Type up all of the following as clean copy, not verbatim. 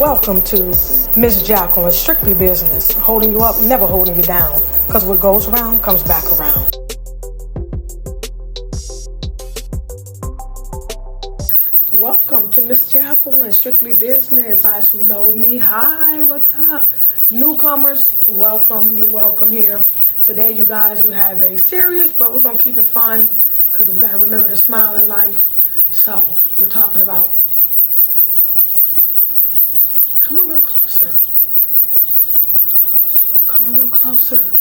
Welcome to Miss Jacqueline, Strictly Business, holding you up, never holding you down, because what goes around comes back around. Welcome to Miss Jacqueline, Strictly Business. Guys who know me, hi, what's up? Newcomers, welcome, you're welcome here. Today, you guys, we have a series, but we're going to keep it fun because we've got to remember to smile in life. So, we're talking about, come a little closer. Come a little closer.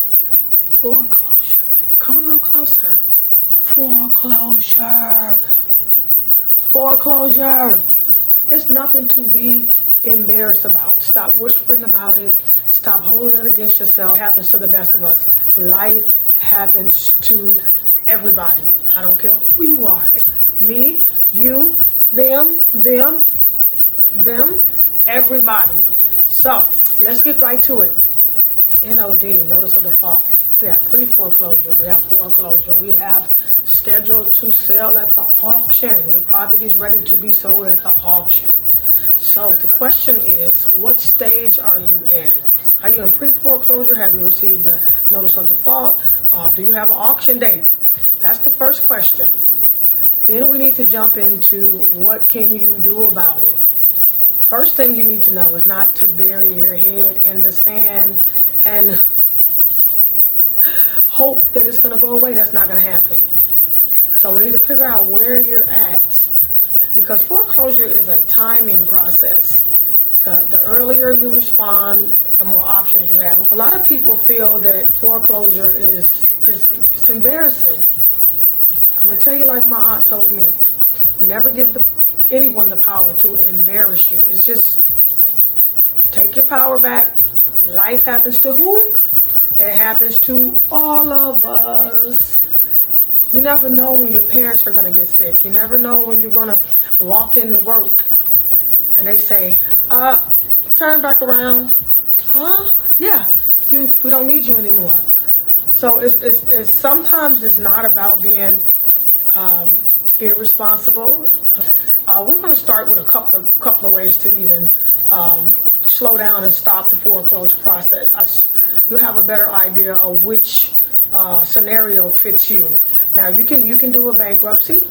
Foreclosure. Come a little closer. Foreclosure. Foreclosure. It's nothing to be embarrassed about. Stop whispering about it. Stop holding it against yourself. It happens to the best of us. Life happens to everybody. I don't care who you are. Me, you, them, everybody. So let's get right to it. NOD, notice of default. We have pre-foreclosure, we have foreclosure, we have scheduled to sell at the auction. Your property is ready to be sold at the auction. So the question is, what stage are you in? Are you in pre-foreclosure? Have you received a notice of default? Do you have an auction date? That's the first question. Then we need to jump into what can you do about it. First thing you need to know is not to bury your head in the sand and hope that it's going to go away. That's not going to happen. So we need to figure out where you're at, because foreclosure is a timing process. The earlier you respond, the more options you have. A lot of people feel that foreclosure is embarrassing. I'm going to tell you like my aunt told me, never give anyone the power to embarrass you. It's just take your power back. Life happens to who? It happens to all of us. You never know when your parents are going to get sick. You never know when you're going to walk into work and they say, turn back around. Huh? Yeah, we don't need you anymore. So it's sometimes it's not about being irresponsible. We're going to start with a couple of ways to even slow down and stop the foreclosure process. You'll have a better idea of which scenario fits you. Now you can do a bankruptcy.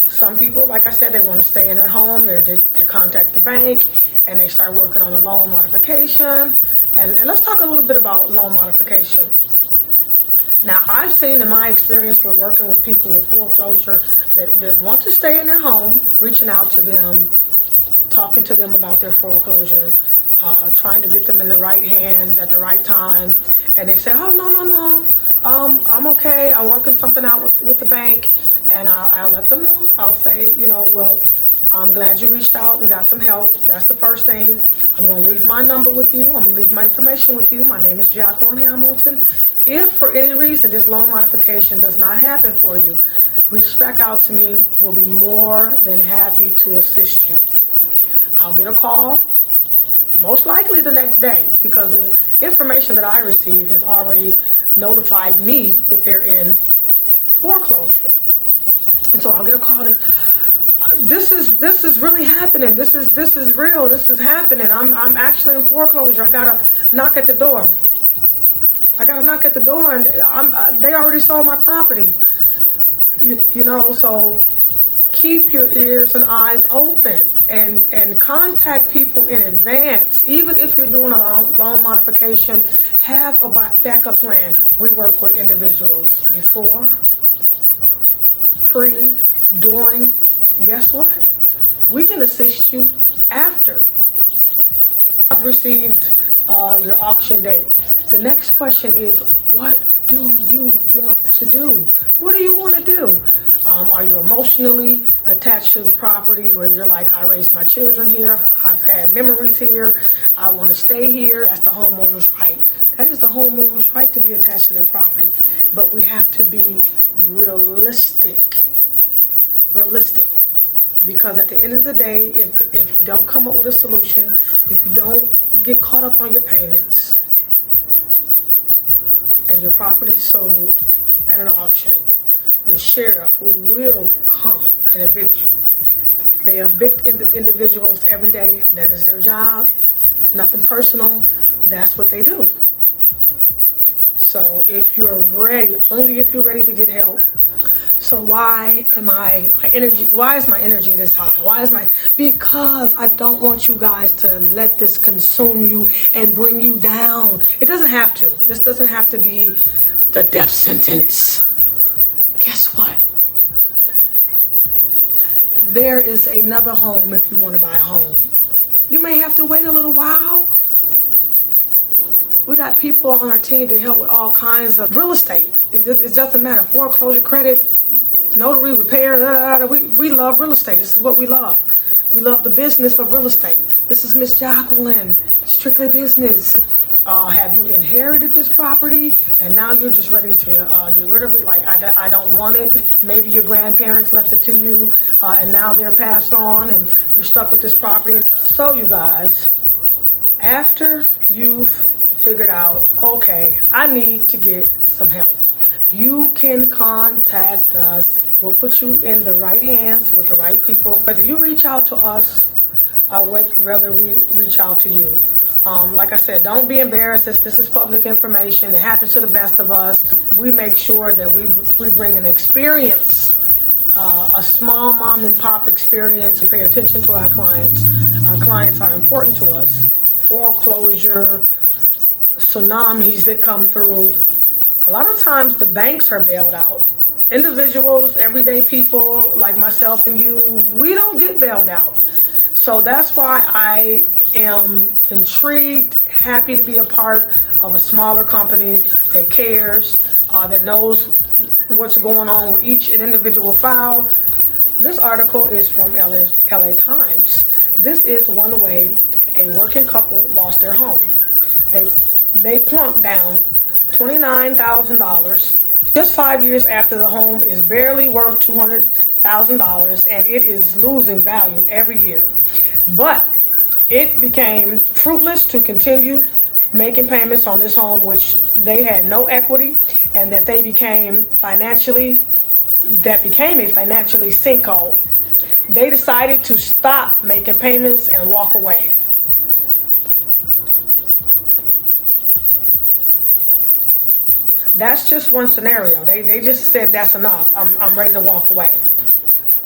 Some people, like I said, they want to stay in their home. They contact the bank and they start working on a loan modification. And let's talk a little bit about loan modification. Now, I've seen in my experience with working with people with foreclosure that want to stay in their home, reaching out to them, talking to them about their foreclosure, trying to get them in the right hands at the right time. And they say, oh, no, I'm okay. I'm working something out with the bank. And I'll let them know. I'll say, well, I'm glad you reached out and got some help. That's the first thing. I'm going to leave my number with you. I'm going to leave my information with you. My name is Jacqueline Hamilton. If for any reason this loan modification does not happen for you, reach back out to me. We'll be more than happy to assist you. I'll get a call, most likely the next day, because the information that I receive has already notified me that they're in foreclosure. And so I'll get a call and this is really happening. This is real. This is happening. I'm actually in foreclosure. I gotta knock at the door. And they already sold my property. So keep your ears and eyes open and contact people in advance. Even if you're doing a loan modification, have a backup plan. We work with individuals before, pre, during. Guess what? We can assist you after. I've received your auction date. The next question is, what do you want to do? What do you want to do? Are you emotionally attached to the property where you're like, I raised my children here, I've had memories here, I want to stay here? That's the homeowner's right. That is the homeowner's right to be attached to their property. But we have to be realistic. Because at the end of the day, if you don't come up with a solution, if you don't get caught up on your payments, and your property is sold at an auction, the sheriff will come and evict you. They evict individuals every day. That is their job. It's nothing personal. That's what they do. So if you're ready, only if you're ready to get help. So why is my energy this high? Because I don't want you guys to let this consume you and bring you down. It doesn't have to. This doesn't have to be the death sentence. Guess what? There is another home if you want to buy a home. You may have to wait a little while. We got people on our team to help with all kinds of real estate. It doesn't matter. Foreclosure, credit, notary, repair. We love real estate. This is what we love. We love the business of real estate. This is Miss Jacqueline, strictly business. Have you inherited this property and now you're just ready to get rid of it? Like, I don't want it. Maybe your grandparents left it to you and now they're passed on and you're stuck with this property. So you guys, after you've figured out, okay, I need to get some help, you can contact us. We'll put you in the right hands with the right people. Whether you reach out to us or whether we reach out to you. Like I said, don't be embarrassed. This is public information. It happens to the best of us. We make sure that we bring an experience, a small mom and pop experience. We pay attention to our clients. Our clients are important to us. Foreclosure, tsunamis that come through. A lot of times the banks are bailed out. Individuals, everyday people like myself and you, we don't get bailed out. So that's why I am intrigued, happy to be a part of a smaller company that cares, that knows what's going on with each and individual file. This article is from LA Times. This is one way a working couple lost their home. They plunked down $29,000 just 5 years after the home is barely worth $200,000 and it is losing value every year. But it became fruitless to continue making payments on this home, which they had no equity, and that became a financially sinkhole. They decided to stop making payments and walk away. That's just one scenario. They just said that's enough. I'm ready to walk away.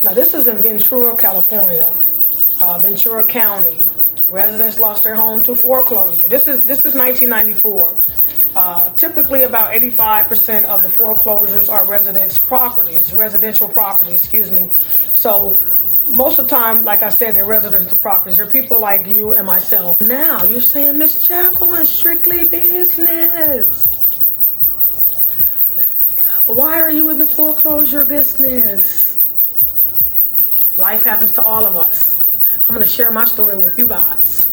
Now this is in Ventura, California, Ventura County. Residents lost their home to foreclosure. This is 1994. Typically about 85% of the foreclosures are residential properties, excuse me. So most of the time, like I said, they're residential properties. They're people like you and myself. Now you're saying, Miss Jacqueline, strictly business. Why are you in the foreclosure business? Life happens to all of us. I'm going to share my story with you guys.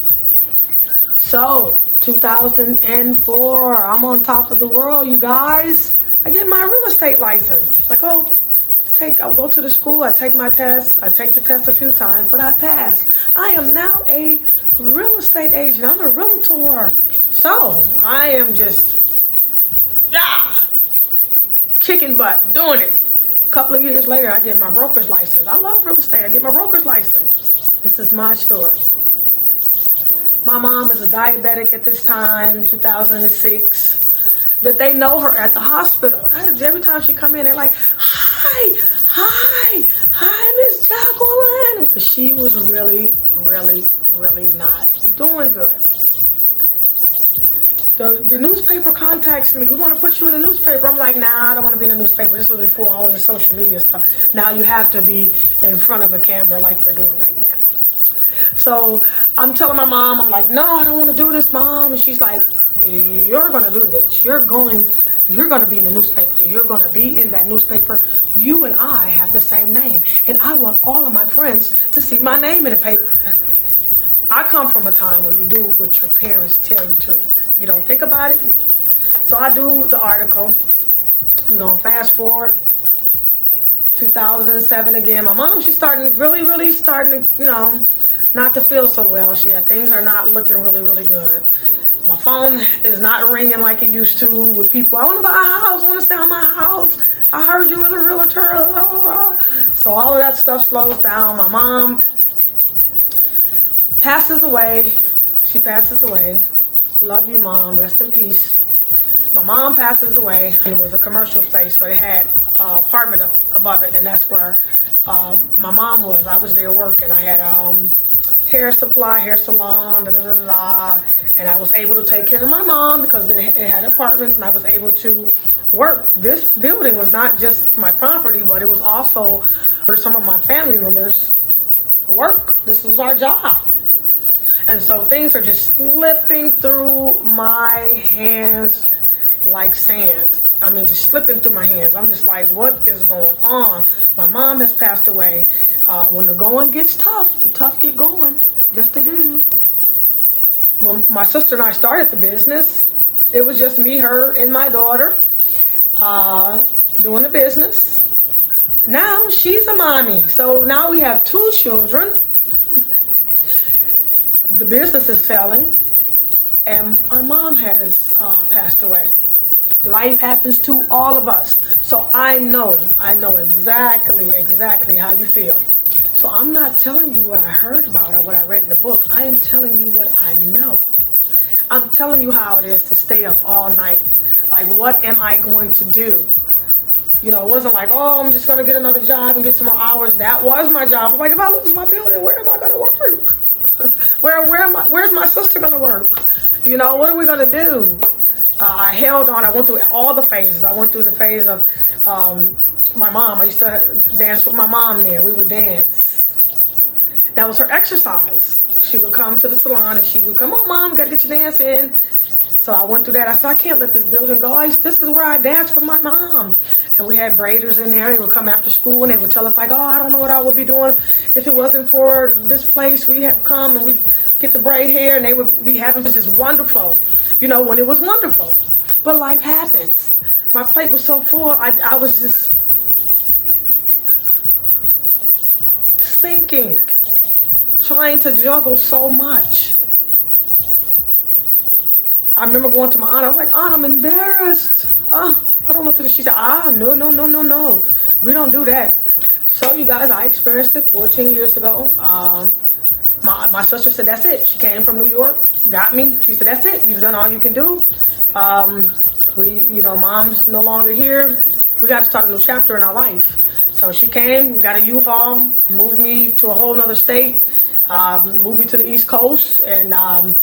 So, 2004, I'm on top of the world, you guys. I get my real estate license. I'll go to the school, I take my test. I take the test a few times, but I pass. I am now a real estate agent. I'm a realtor. So, I am just, kicking butt, doing it. A couple of years later, I get my broker's license. I love real estate. I get my broker's license. This is my story. My mom is a diabetic at this time, 2006. That they know her at the hospital. Every time she come in, they're like, hi, Miss Jacqueline. But she was really not doing good. The newspaper contacts me. We want to put you in the newspaper. I'm like, nah, I don't want to be in the newspaper. This was before all this social media stuff. Now you have to be in front of a camera like we're doing right now. So I'm telling my mom, I'm like, no, I don't want to do this, Mom. And she's like, you're going to do this. You're going to be in the newspaper. You're going to be in that newspaper. You and I have the same name. And I want all of my friends to see my name in the paper. I come from a time where you do what your parents tell you to. You don't think about it. So I do the article. I'm going to fast forward. 2007 again. My mom, she's really starting to, not to feel so well. Things are not looking really good. My phone is not ringing like it used to with people. I want to buy a house. I want to stay on my house. I heard you was a realtor. So all of that stuff slows down. My mom passes away. She passes away. Love you, Mom. Rest in peace. My mom passes away, and it was a commercial space, but it had an apartment up above it, and that's where my mom was. I was there working. I had hair supply, hair salon, and I was able to take care of my mom because it had apartments, and I was able to work. This building was not just my property, but it was also for some of my family members' work. This was our job. And so things are just slipping through my hands like sand. I mean, just slipping through my hands. I'm just like, what is going on? My mom has passed away. When the going gets tough, the tough get going. Yes, they do. When my sister and I started the business, it was just me, her, and my daughter doing the business. Now she's a mommy. So now we have 2 children. The business is failing, and our mom has passed away. Life happens to all of us. So I know exactly how you feel. So I'm not telling you what I heard about or what I read in the book. I am telling you what I know. I'm telling you how it is to stay up all night. Like, what am I going to do? You know, it wasn't like, oh, I'm just going to get another job and get some more hours. That was my job. I was like, if I lose my building, where am I going to work? Where's my sister going to work? You know, what are we going to do? I held on. I went through all the phases. I went through the phase of my mom. I used to dance with my mom there. We would dance. That was her exercise. She would come to the salon and she would come, on, Mom, got to get your dance in. So I went through that. I said, I can't let this building go. This is where I danced with my mom. And we had braiders in there. They would come after school and they would tell us like, oh, I don't know what I would be doing if it wasn't for this place. We had come and we get the braid hair and they would be having, it was just wonderful. You know, when it was wonderful. But life happens. My plate was so full. I was just thinking, trying to juggle so much. I remember going to my aunt. I was like, Aunt, I'm embarrassed. I don't know what to do. She said, no. We don't do that. So, you guys, I experienced it 14 years ago. My sister said, that's it. She came from New York, got me. She said, that's it. You've done all you can do. Mom's no longer here. We got to start a new chapter in our life. So she came, got a U-Haul, moved me to a whole nother state, moved me to the East Coast, and now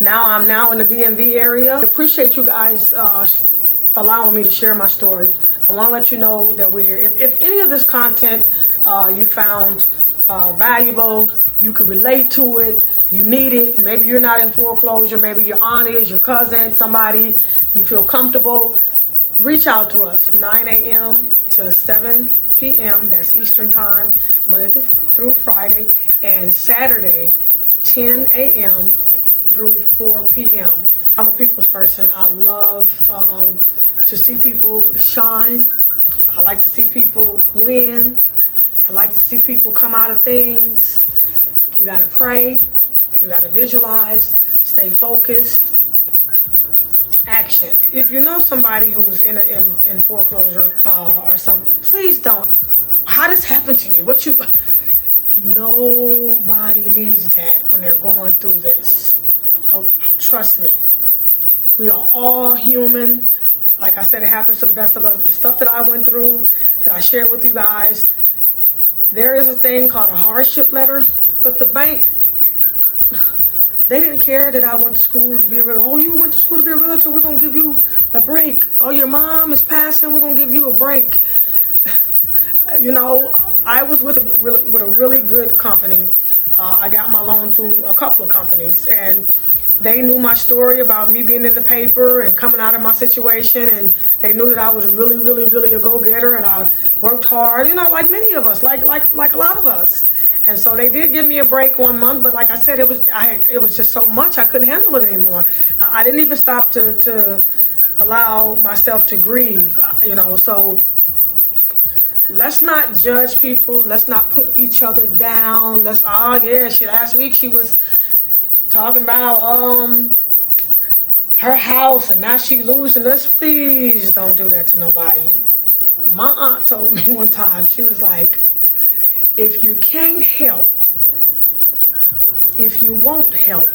I'm in the DMV area. I appreciate you guys allowing me to share my story. I want to let you know that we're here. If any of this content you found valuable, you could relate to it, you need it, maybe you're not in foreclosure, maybe your aunt is, your cousin, somebody, you feel comfortable, reach out to us. 9 a.m. to 7 p.m. That's Eastern time, Monday through Friday, and Saturday, 10 a.m. through 4 p.m. I'm a people's person. I love to see people shine. I like to see people win. I like to see people come out of things. We gotta pray. We gotta visualize. Stay focused. Action. If you know somebody who's in foreclosure or something, please don't. How this happened to you? Nobody needs that when they're going through this. Oh, trust me. We are all human. Like I said, it happens to the best of us. The stuff that I went through, that I shared with you guys, there is a thing called a hardship letter, but the bank, they didn't care that I went to school to be a realtor. Oh, you went to school to be a realtor, we're going to give you a break. Oh, your mom is passing, we're going to give you a break. You know, I was with a really good company. I got my loan through a couple of companies, and they knew my story about me being in the paper and coming out of my situation, and they knew that I was really a go-getter, and I worked hard, you know, like many of us, like a lot of us. And so they did give me a break 1 month, but like I said, it was just so much I couldn't handle it anymore. I didn't even stop to allow myself to grieve, you know. So let's not judge people. Let's not put each other down. Last week she was talking about her house and now she losing. Let's please don't do that to nobody. My aunt told me one time, she was like, if you can't help if you want help,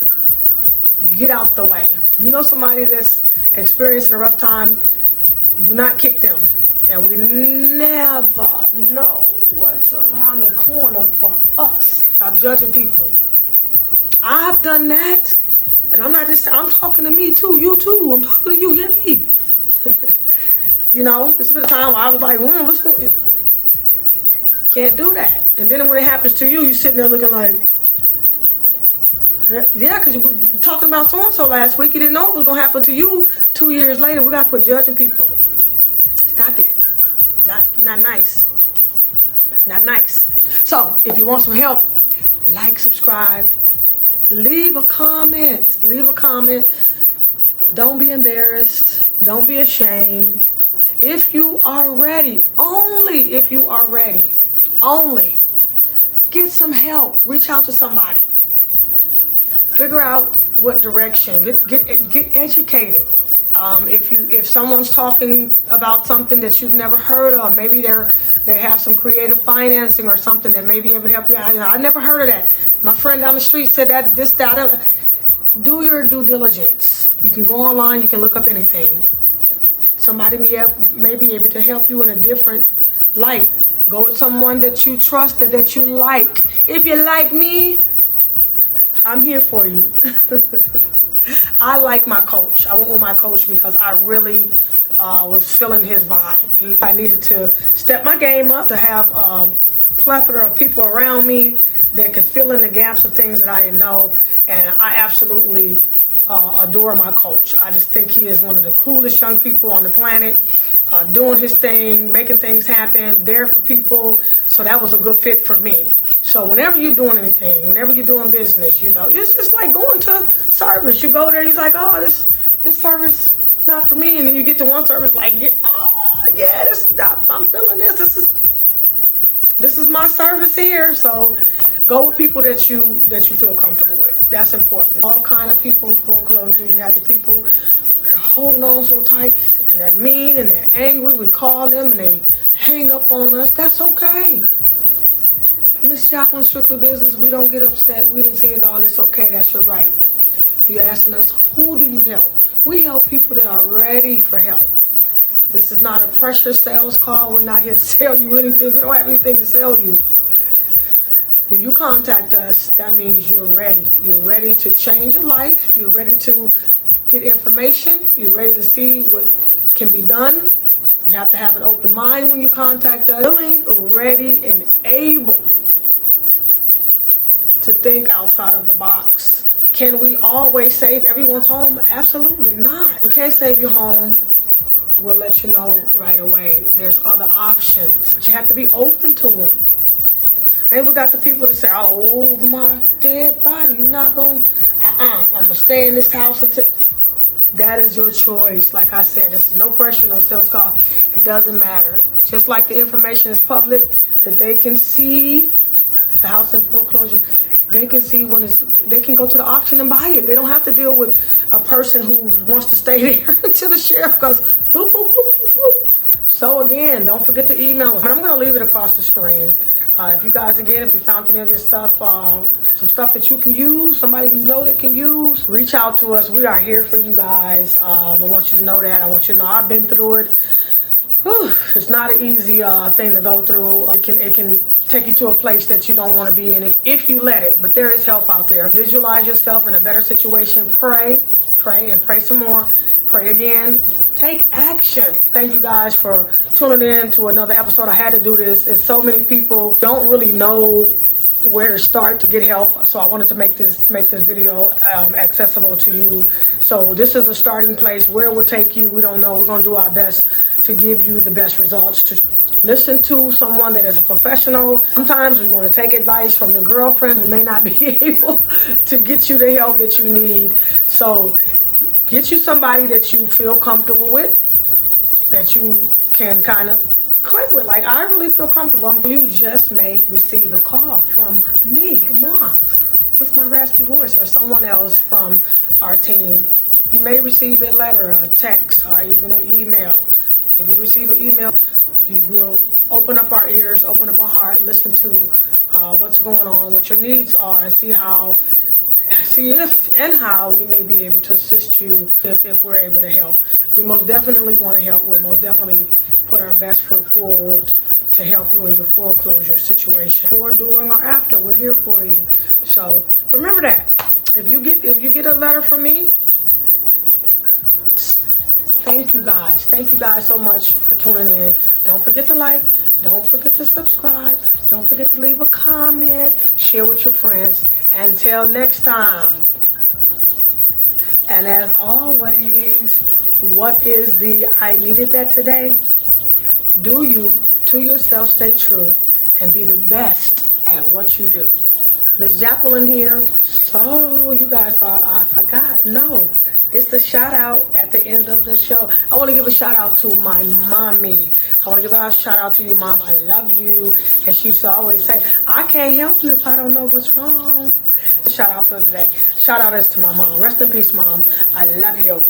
get out the way. You know somebody that's experiencing a rough time, do not kick them. And we never know what's around the corner for us. Stop judging people. I've done that. And I'm talking to me too, you too. I'm talking to you, yeah, me. You know, it's been a time where I was like, what's going on? Can't do that. And then when it happens to you, you're sitting there looking like, yeah, because you were talking about so-and-so last week. You didn't know it was going to happen to you 2 years later. We got to quit judging people. Stop it. Not nice. Not nice. So, if you want some help, like, subscribe, leave a comment. Leave a comment. Don't be embarrassed. Don't be ashamed. If you are ready, only if you are ready, only get some help. Reach out to somebody. Figure out what direction. Get educated. If someone's talking about something that you've never heard of, maybe they have some creative financing or something that may be able to help you out. I never heard of that. My friend down the street said that, that. Do your due diligence. You can go online, you can look up anything. Somebody may be able to help you in a different light. Go with someone that you trust, that you like. If you like me, I'm here for you. I like my coach. I went with my coach because I really was feeling his vibe. I needed to step my game up, to have a plethora of people around me that could fill in the gaps of things that I didn't know. And I absolutely adore my coach. I just think he is one of the coolest young people on the planet, doing his thing, making things happen, there for people. So that was a good fit for me. So whenever you're doing anything, whenever you're doing business, you know, it's just like going to service. You go there, he's like, oh, this service is not for me. And then you get to one service like, oh, yeah, I'm feeling this. This is my service here. So go with people that you feel comfortable with. That's important. All kind of people in foreclosure. You have the people that are holding on so tight and they're mean and they're angry. We call them and they hang up on us. That's okay. Miss Jacqueline, strictly business. We don't get upset. We didn't see it all. It's okay. That's your right. You're asking us, who do you help? We help people that are ready for help. This is not a pressure sales call. We're not here to sell you anything. We don't have anything to sell you. When you contact us, that means you're ready. You're ready to change your life. You're ready to get information. You're ready to see what can be done. You have to have an open mind when you contact us. Willing, ready, and able to think outside of the box. Can we always save everyone's home? Absolutely not. We can't save your home. We'll let you know right away. There's other options, but you have to be open to them. And we got the people that say, oh, my dead body, you're not going to, I'm going to stay in this house until. That is your choice. Like I said, this is no pressure, no sales call. It doesn't matter. Just like the information is public, that they can see, that the house in foreclosure, they can see they can go to the auction and buy it. They don't have to deal with a person who wants to stay there until the sheriff goes, boop, boop, boop, boop, boop. So again, don't forget to email us. I'm going to leave it across the screen. If you guys, again, if you found any of this stuff, some stuff that you can use, somebody you know that can use, reach out to us. We are here for you guys. I want you to know that. I want you to know I've been through it. Whew, it's not an easy thing to go through. It can take you to a place that you don't want to be in if you let it. But there is help out there. Visualize yourself in a better situation. Pray, and pray some more. Pray again. Take action. Thank you guys for tuning in to another episode. I had to do this. And so many people don't really know where to start to get help. So I wanted to make this video accessible to you. So this is a starting place. Where it will take you, we don't know. We're going to do our best to give you the best results. To listen to someone that is a professional. Sometimes we want to take advice from the girlfriend who may not be able to get you the help that you need. So get you somebody that you feel comfortable with, that you can kind of click with. Like, I really feel comfortable. You just may receive a call from me, Mom, with my raspy voice, or someone else from our team. You may receive a letter, a text, or even an email. If you receive an email, you will open up our ears, open up our heart, listen to what's going on, what your needs are, and see how see if and how we may be able to assist you if we're able to help. We most definitely want to help. We'll most definitely put our best foot forward to help you in your foreclosure situation. Before, during, or after, we're here for you. So remember that. If you get a letter from me, thank you guys. Thank you guys so much for tuning in. Don't forget to like. Don't forget to subscribe. Don't forget to leave a comment. Share with your friends. Until next time. And as always, what is the I needed that today? Do you, to yourself, stay true and be the best at what you do. Miss Jacqueline here. So you guys thought I forgot. No, it's the shout out at the end of the show. I want to give a shout out to my mommy. I want to give a shout out to you, Mom. I love you. And she used to always say, I can't help you if I don't know what's wrong. Shout out for today. Shout out is to my mom. Rest in peace, Mom. I love you.